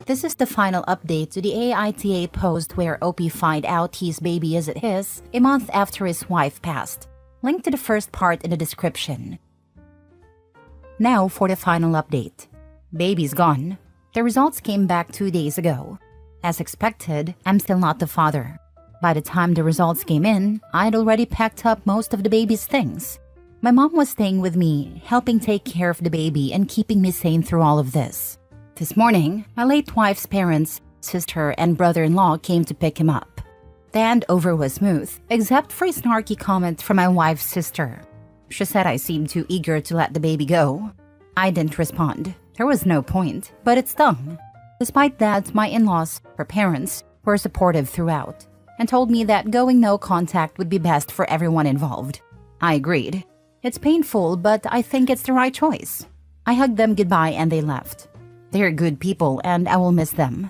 This is the final update to the AITA post where OP find out his baby isn't his a month after his wife passed. Link to the first part in the description. Now for the final update. Baby's gone. The results came back 2 days ago. As expected, I'm still not the father. By the time the results came in, I'd already packed up most of the baby's things. My mom was staying with me, helping take care of the baby and keeping me sane through all of this. This morning, my late wife's parents, sister, and brother-in-law came to pick him up. The handover was smooth, except for a snarky comment from my wife's sister. She said I seemed too eager to let the baby go. I didn't respond. There was no point, but it stung. Despite that, my in-laws, her parents, were supportive throughout and told me that going no contact would be best for everyone involved. I agreed. It's painful, but I think it's the right choice. I hugged them goodbye and they left. They're good people and I will miss them.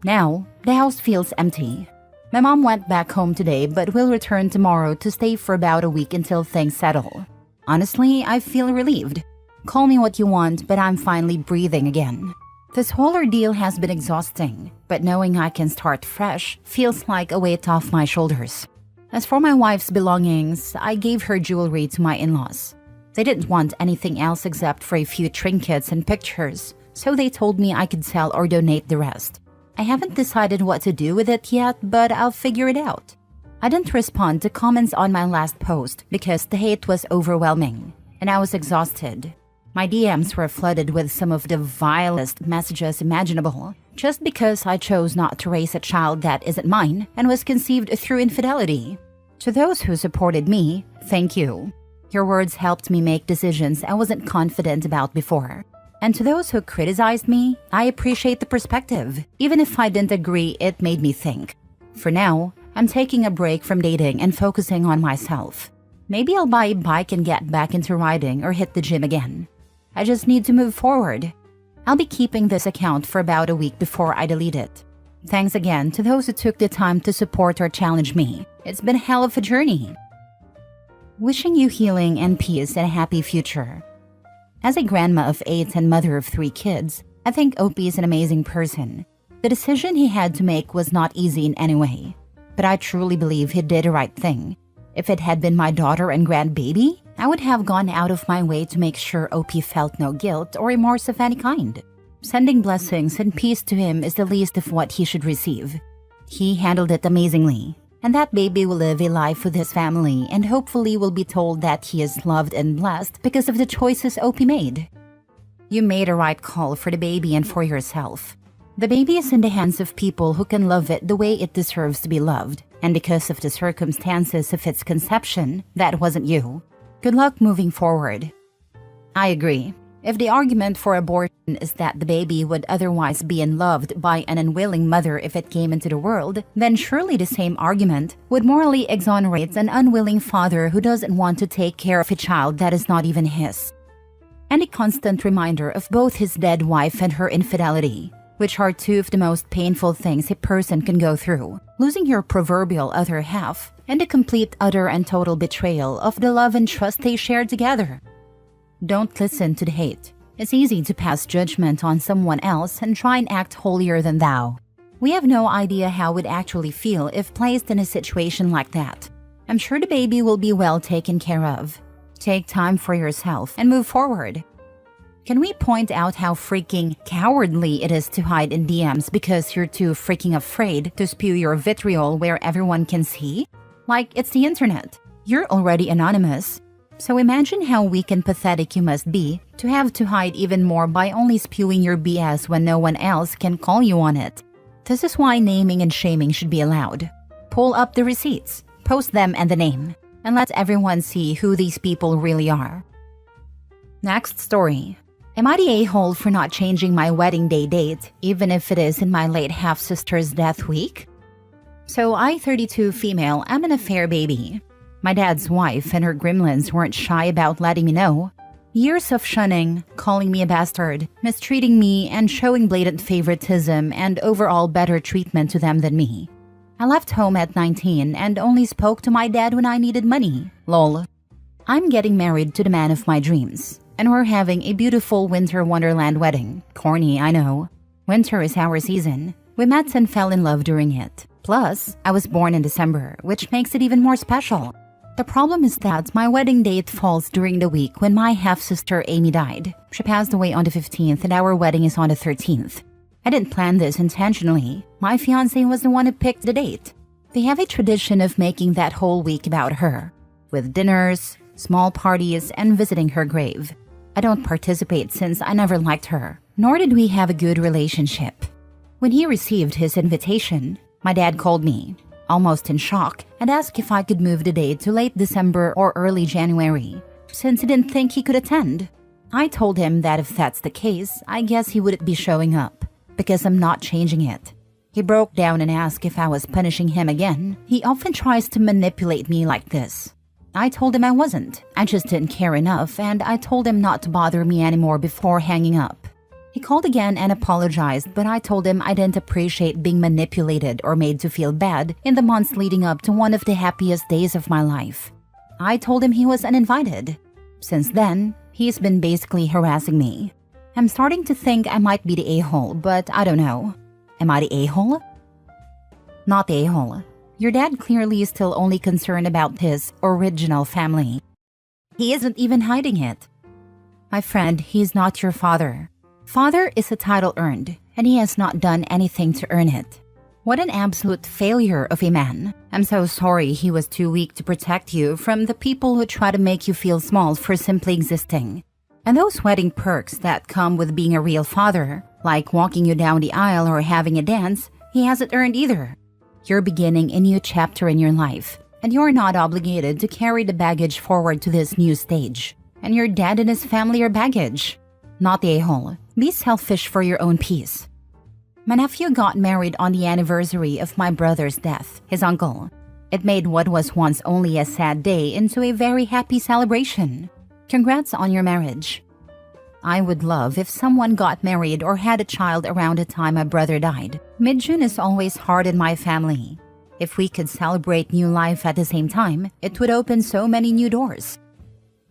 Now, the house feels empty. My mom went back home today but will return tomorrow to stay for about a week until things settle. Honestly, I feel relieved. Call me what you want, but I'm finally breathing again. This whole ordeal has been exhausting, but knowing I can start fresh feels like a weight off my shoulders. As for my wife's belongings, I gave her jewelry to my in-laws. They didn't want anything else except for a few trinkets and pictures, so they told me I could sell or donate the rest. I haven't decided what to do with it yet, but I'll figure it out. I didn't respond to comments on my last post because the hate was overwhelming, and I was exhausted. My DMs were flooded with some of the vilest messages imaginable, just because I chose not to raise a child that isn't mine and was conceived through infidelity. To those who supported me, thank you. Your words helped me make decisions I wasn't confident about before. And to those who criticized me, I appreciate the perspective. Even if I didn't agree, it made me think. For now, I'm taking a break from dating and focusing on myself. Maybe I'll buy a bike and get back into riding or hit the gym again. I just need to move forward. I'll be keeping this account for about a week before I delete it. Thanks again to those who took the time to support or challenge me. It's been a hell of a journey. Wishing you healing and peace and a happy future. As a grandma of 8 and mother of 3 kids, I think Opie is an amazing person. The decision he had to make was not easy in any way, but I truly believe he did the right thing. If it had been my daughter and grandbaby, I would have gone out of my way to make sure Opie felt no guilt or remorse of any kind. Sending blessings and peace to him is the least of what he should receive. He handled it amazingly, and that baby will live a life with his family and hopefully will be told that he is loved and blessed because of the choices Opie made. You made a right call for the baby and for yourself. The baby is in the hands of people who can love it the way it deserves to be loved, and because of the circumstances of its conception, that wasn't you. Good luck moving forward. I agree. If the argument for abortion is that the baby would otherwise be unloved by an unwilling mother if it came into the world, then surely the same argument would morally exonerate an unwilling father who doesn't want to take care of a child that is not even his. And a constant reminder of both his dead wife and her infidelity, which are 2 of the most painful things a person can go through. Losing your proverbial other half, and the complete, utter, and total betrayal of the love and trust they shared together. Don't listen to the hate. It's easy to pass judgment on someone else and try and act holier than thou. We have no idea how we'd actually feel if placed in a situation like that. I'm sure the baby will be well taken care of. Take time for yourself and move forward. Can we point out how freaking cowardly it is to hide in DMs because you're too freaking afraid to spew your vitriol where everyone can see? Like it's the internet. You're already anonymous. So imagine how weak and pathetic you must be to have to hide even more by only spewing your BS when no one else can call you on it. This is why naming and shaming should be allowed. Pull up the receipts, post them and the name, and let everyone see who these people really are. Next story. Am I the a-hole for not changing my wedding day date, even if it is in my late half-sister's death week? So I, 32 female, am an affair baby. My dad's wife and her gremlins weren't shy about letting me know. Years of shunning, calling me a bastard, mistreating me, and showing blatant favoritism and overall better treatment to them than me. I left home at 19 and only spoke to my dad when I needed money. Lol. I'm getting married to the man of my dreams, and we're having a beautiful winter wonderland wedding. Corny, I know. Winter is our season. We met and fell in love during it. Plus, I was born in December, which makes it even more special. The problem is that my wedding date falls during the week when my half-sister Amy died. She passed away on the 15th and our wedding is on the 13th. I didn't plan this intentionally. My fiancé was the one who picked the date. They have a tradition of making that whole week about her, with dinners, small parties, and visiting her grave. I don't participate since I never liked her, nor did we have a good relationship. When he received his invitation, my dad called me, almost in shock, and asked if I could move the date to late December or early January, since he didn't think he could attend. I told him that if that's the case, I guess he wouldn't be showing up, because I'm not changing it. He broke down and asked if I was punishing him again. He often tries to manipulate me like this. I told him I wasn't. I just didn't care enough, and I told him not to bother me anymore before hanging up. He called again and apologized, but I told him I didn't appreciate being manipulated or made to feel bad in the months leading up to one of the happiest days of my life. I told him he was uninvited. Since then, he's been basically harassing me. I'm starting to think I might be the a-hole, but I don't know. Am I the a-hole? Not the a-hole. Your dad clearly is still only concerned about his original family. He isn't even hiding it. My friend, he's not your father. Father is a title earned, and he has not done anything to earn it. What an absolute failure of a man. I'm so sorry he was too weak to protect you from the people who try to make you feel small for simply existing. And those wedding perks that come with being a real father, like walking you down the aisle or having a dance, he hasn't earned either. You're beginning a new chapter in your life, and you're not obligated to carry the baggage forward to this new stage. And your dad and his family are baggage. Not the a-hole. Be selfish for your own peace. My nephew got married on the anniversary of my brother's death, his uncle. It made what was once only a sad day into a very happy celebration. Congrats on your marriage. I would love if someone got married or had a child around the time my brother died. Mid-June is always hard in my family. If we could celebrate new life at the same time, it would open so many new doors.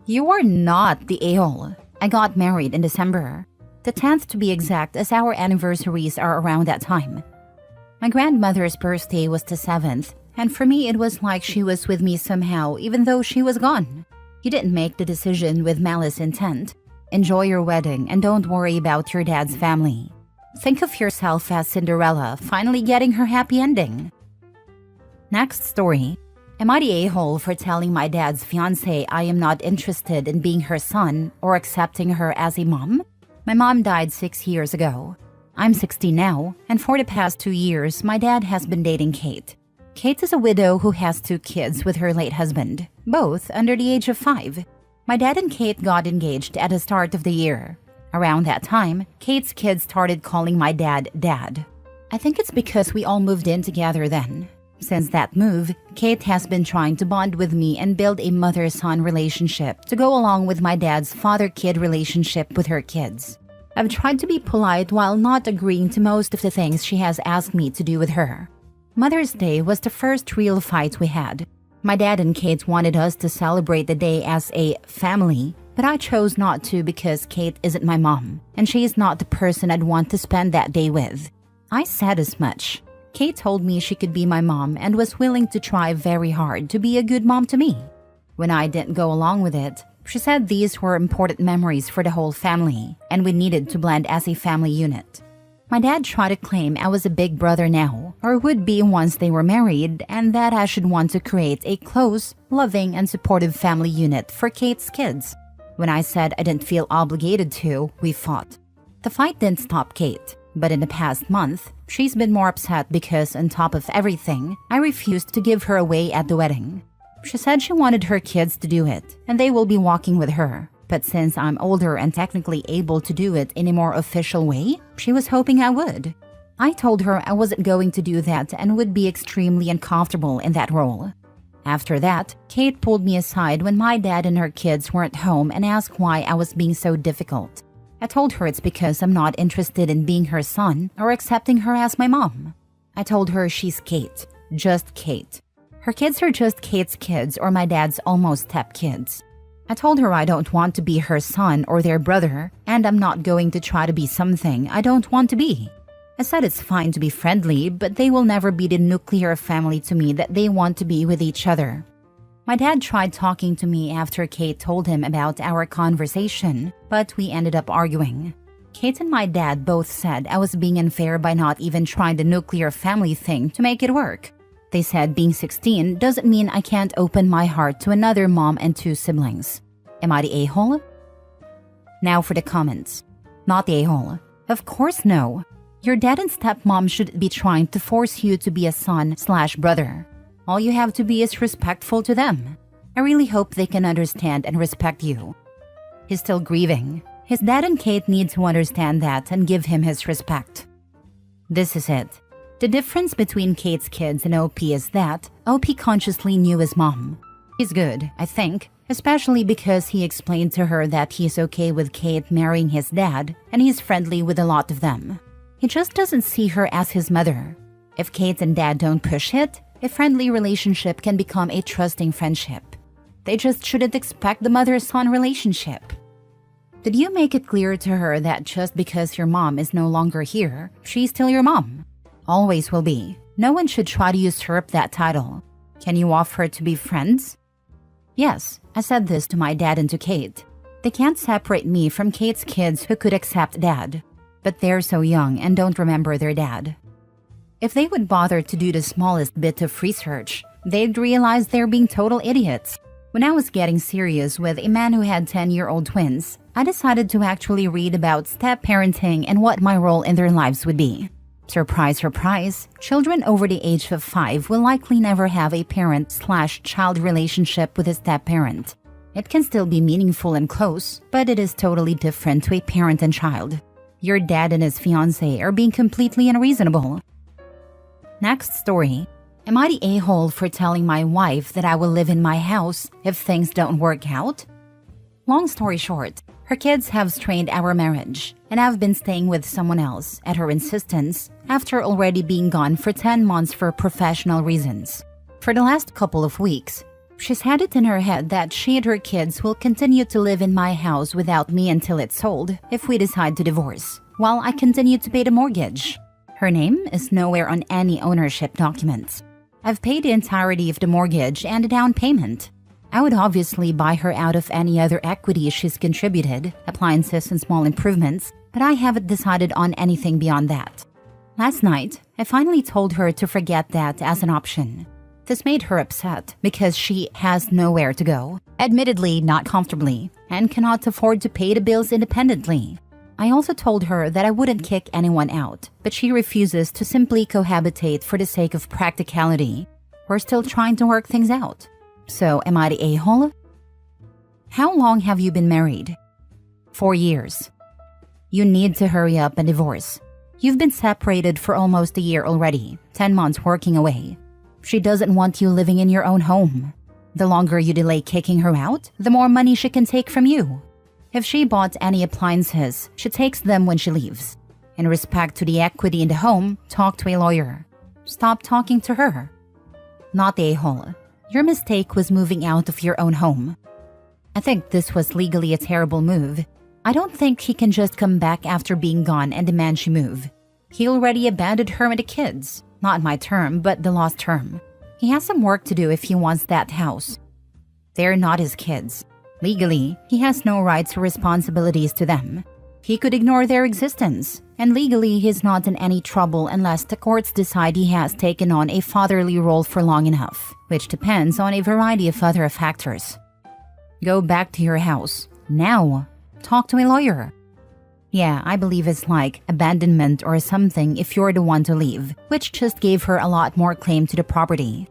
You are not the a-hole. I got married in December. The 10th to be exact, as our anniversaries are around that time. My grandmother's birthday was the 7th, and for me it was like she was with me somehow even though she was gone. You didn't make the decision with malice intent. Enjoy your wedding and don't worry about your dad's family. Think of yourself as Cinderella finally getting her happy ending. Next story. Am I the a-hole for telling my dad's fiancé I am not interested in being her son or accepting her as a mom? My mom died 6 years ago. I'm 60 now, and for the past 2 years, my dad has been dating Kate. Kate is a widow who has 2 kids with her late husband, both under the age of 5. My dad and Kate got engaged at the start of the year. Around that time, Kate's kids started calling my dad Dad. I think it's because we all moved in together then. Since that move, Kate has been trying to bond with me and build a mother-son relationship to go along with my dad's father-kid relationship with her kids. I've tried to be polite while not agreeing to most of the things she has asked me to do with her. Mother's Day was the first real fight we had. My dad and Kate wanted us to celebrate the day as a family, but I chose not to because Kate isn't my mom, and she is not the person I'd want to spend that day with. I said as much. Kate told me she could be my mom and was willing to try very hard to be a good mom to me. When I didn't go along with it, she said these were important memories for the whole family, and we needed to blend as a family unit. My dad tried to claim I was a big brother now, or would be once they were married, and that I should want to create a close, loving, and supportive family unit for Kate's kids. When I said I didn't feel obligated to, we fought. The fight didn't stop Kate, but in the past month, she's been more upset because, on top of everything, I refused to give her away at the wedding. She said she wanted her kids to do it, and they will be walking with her. But since I'm older and technically able to do it in a more official way, she was hoping I would. I told her I wasn't going to do that and would be extremely uncomfortable in that role. After that, Kate pulled me aside when my dad and her kids weren't home and asked why I was being so difficult. I told her it's because I'm not interested in being her son or accepting her as my mom. I told her she's Kate, just Kate. Her kids are just Kate's kids or my dad's almost step-kids. I told her I don't want to be her son or their brother, and I'm not going to try to be something I don't want to be. I said it's fine to be friendly, but they will never be the nuclear family to me that they want to be with each other. My dad tried talking to me after Kate told him about our conversation, but we ended up arguing. Kate and my dad both said I was being unfair by not even trying the nuclear family thing to make it work. They said being 16 doesn't mean I can't open my heart to another mom and 2 siblings. Am I the a-hole? Now for the comments. Not the a-hole. Of course no. Your dad and stepmom should be trying to force you to be a son/brother. All you have to be is respectful to them. I really hope they can understand and respect you. He's still grieving. His dad and Kate need to understand that and give him his respect. This is it. The difference between Kate's kids and OP is that OP consciously knew his mom. He's good, I think, especially because he explained to her that he's okay with Kate marrying his dad and he's friendly with a lot of them. He just doesn't see her as his mother. If Kate and dad don't push it, a friendly relationship can become a trusting friendship. They just shouldn't expect the mother-son relationship. Did you make it clear to her that just because your mom is no longer here, she's still your mom? Always will be. No one should try to usurp that title. Can you offer to be friends? Yes, I said this to my dad and to Kate. They can't separate me from Kate's kids who could accept dad. But they're so young and don't remember their dad. If they would bother to do the smallest bit of research, they'd realize they're being total idiots. When I was getting serious with a man who had 10-year-old twins, I decided to actually read about step-parenting and what my role in their lives would be. Surprise, surprise, children over the age of 5 will likely never have a parent/child relationship with a step-parent. It can still be meaningful and close, but it is totally different to a parent and child. Your dad and his fiancé are being completely unreasonable. Next story. Am I the a-hole for telling my wife that I will live in my house if things don't work out? Long story short, her kids have strained our marriage, and I've been staying with someone else at her insistence after already being gone for 10 months for professional reasons. For the last couple of weeks, she's had it in her head that she and her kids will continue to live in my house without me until it's sold if we decide to divorce, while I continue to pay the mortgage. Her name is nowhere on any ownership documents. I've paid the entirety of the mortgage and the down payment. I would obviously buy her out of any other equity she's contributed, appliances and small improvements, but I haven't decided on anything beyond that. Last night, I finally told her to forget that as an option. This made her upset because she has nowhere to go, admittedly not comfortably, and cannot afford to pay the bills independently. I also told her that I wouldn't kick anyone out, but she refuses to simply cohabitate for the sake of practicality. We're still trying to work things out. So, am I the a-hole? How long have you been married? 4 years. You need to hurry up and divorce. You've been separated for almost a year already, 10 months working away. She doesn't want you living in your own home. The longer you delay kicking her out, the more money she can take from you. If she bought any appliances, she takes them when she leaves. In respect to the equity in the home, talk to a lawyer. Stop talking to her. Not the a-hole. Your mistake was moving out of your own home. I think this was legally a terrible move. I don't think he can just come back after being gone and demand she move. He already abandoned her and the kids. Not my term, but the law's term. He has some work to do if he wants that house. They're not his kids. Legally, he has no rights or responsibilities to them. He could ignore their existence, and legally he's not in any trouble unless the courts decide he has taken on a fatherly role for long enough, which depends on a variety of other factors. Go back to your house. Now. Talk to a lawyer. Yeah, I believe it's like abandonment or something if you're the one to leave, which just gave her a lot more claim to the property.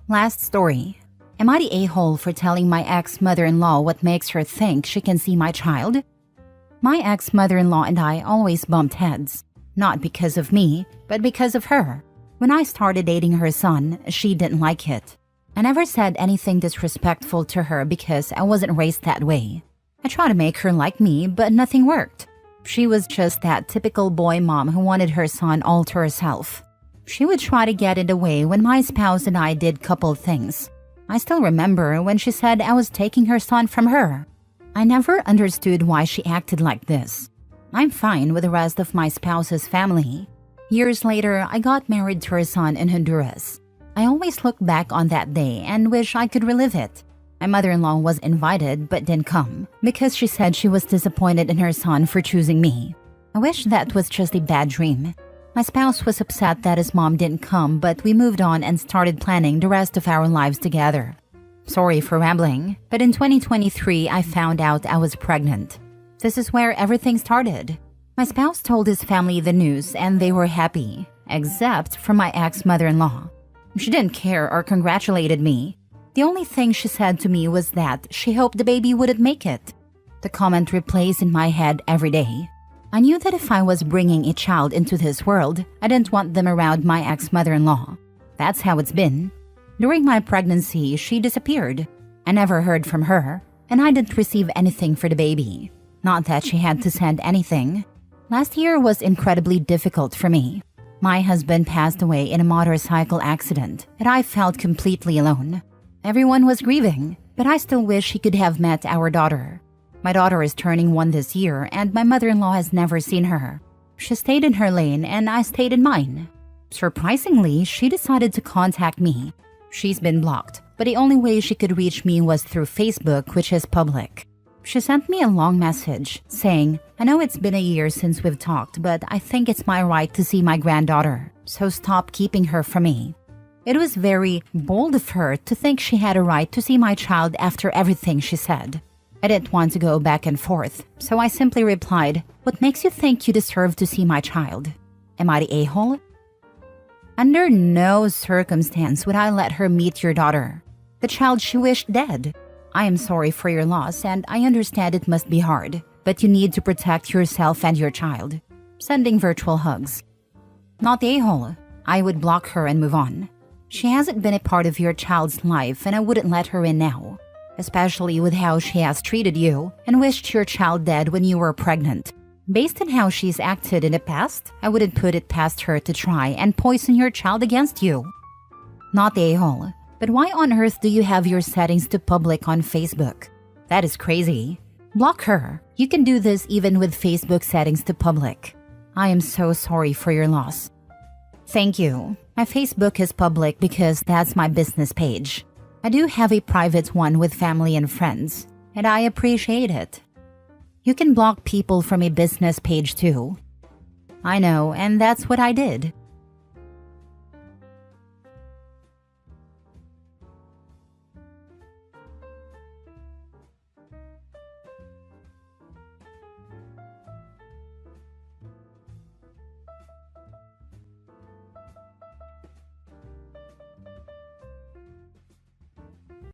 Last story. Am I the a-hole for telling my ex-mother-in-law what makes her think she can see my child? My ex-mother-in-law and I always bumped heads. Not because of me, but because of her. When I started dating her son, she didn't like it. I never said anything disrespectful to her because I wasn't raised that way. I tried to make her like me, but nothing worked. She was just that typical boy mom who wanted her son all to herself. She would try to get in the way when my spouse and I did couple things. I still remember when she said I was taking her son from her. I never understood why she acted like this. I'm fine with the rest of my spouse's family. Years later, I got married to her son in Honduras. I always look back on that day and wish I could relive it. My mother-in-law was invited but didn't come because she said she was disappointed in her son for choosing me. I wish that was just a bad dream. My spouse was upset that his mom didn't come, but we moved on and started planning the rest of our lives together. Sorry for rambling, but in 2023 I found out I was pregnant. This is where everything started. My spouse told his family the news and they were happy, except for my ex-mother-in-law. She didn't care or congratulated me. The only thing she said to me was that she hoped the baby wouldn't make it. The comment replays in my head every day. I knew that if I was bringing a child into this world, I didn't want them around my ex-mother-in-law. That's how it's been. During my pregnancy, she disappeared. I never heard from her, and I didn't receive anything for the baby. Not that she had to send anything. Last year was incredibly difficult for me. My husband passed away in a motorcycle accident, and I felt completely alone. Everyone was grieving, but I still wish he could have met our daughter. My daughter is turning 1 this year, and my mother-in-law has never seen her. She stayed in her lane, and I stayed in mine. Surprisingly, she decided to contact me. She's been blocked, but the only way she could reach me was through Facebook, which is public. She sent me a long message saying, "I know it's been a year since we've talked, but I think it's my right to see my granddaughter, so stop keeping her from me." It was very bold of her to think she had a right to see my child after everything she said. I didn't want to go back and forth, so I simply replied, "What makes you think you deserve to see my child? Am I the a-hole?" Under no circumstance would I let her meet your daughter, the child she wished dead. I am sorry for your loss, and I understand it must be hard, but you need to protect yourself and your child. Sending virtual hugs. Not the a-hole. I would block her and move on. She hasn't been a part of your child's life, and I wouldn't let her in now, especially with how she has treated you and wished your child dead when you were pregnant. Based on how she's acted in the past, I wouldn't put it past her to try and poison your child against you. Not the a-hole. But why on earth do you have your settings to public on Facebook? That is crazy. Block her. You can do this even with Facebook settings to public. I am so sorry for your loss. Thank you. My Facebook is public because that's my business page. I do have a private one with family and friends, and I appreciate it. You can block people from a business page too. I know, and that's what I did.